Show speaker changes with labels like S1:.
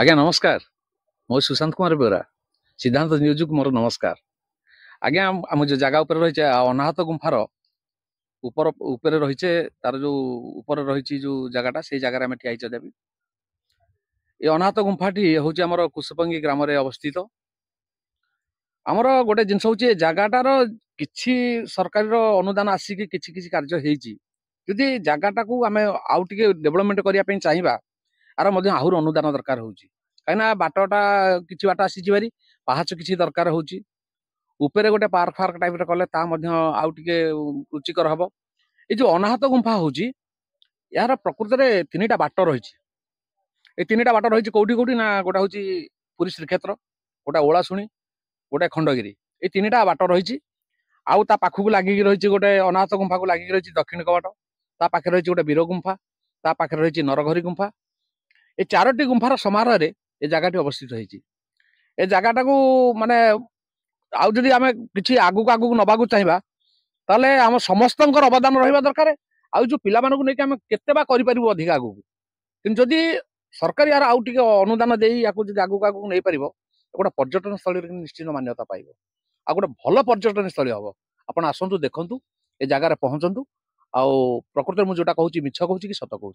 S1: आज्ञा नमस्कार। मो सुशांत कुमार बेरा सिद्धांत न्यूज को मोर नमस्कार। आज्ञा आम जो जगह उपर रही अनाहत गुंफार ऊपर ऊपर रही तार जो ऊपर रही जो जगहटा से जगह आम ठिया देवी ये अनाहत गुंफाटी हूँ आम कुशपंगी ग्राम अवस्थित। आमर गोटे जिनस हूँ जगटार कि सरकार अनुदान आसिक कि कार्य होती जगटा को आम आउ टे डेभलपमेंट करने चाहिए आर आहरी अनुदान दरकार हो कहीं बाटटा कि बाट आसी पाहाच किसी दरकार हो गोटे पार्क फार्क टाइप कले आउ टे रुचिकर हम। ये जो अनाहत गुंफा हूँ यार प्रकृत में तीन टा बाट रही तीन टा बाट रही कौटी कौटी ना गोटे हूँ पुरी श्रीक्षेत्र गोटे ओलाशुणी गोटे खंडगिरी ये तीन टा बाट रही आउ ता पाखक लगिकी रही गोटे अनाहत गुंफा को लगिकी रही दक्षिण कवाट ता पाखे रही गोटे वीर गुंफा ता पाखे रही नरघरी गुंफा ये चारोटी गुंफार समारोह ये जगह अवस्थित होती ए जगटा को माने आउ जदि आम कि आगू आगू नबाक चाहिए ताले आम समस्त अवदान रहा दरकार आउ जो पिला लेकिन आम केते करूँ अधिक आगू कि जदि सरकार यार आउ टे अनुदान दे आगू आगू नहीं पार गोटे पर्यटन स्थल निश्चित मान्यता पाइब आ गोटे भल पर्यटन स्थल हम। आप आसतु देखु ए जगार पहुंचतु आ प्रकृति मुझे जोटा कहूँ मिछ कहूँ कि सत कहूँ।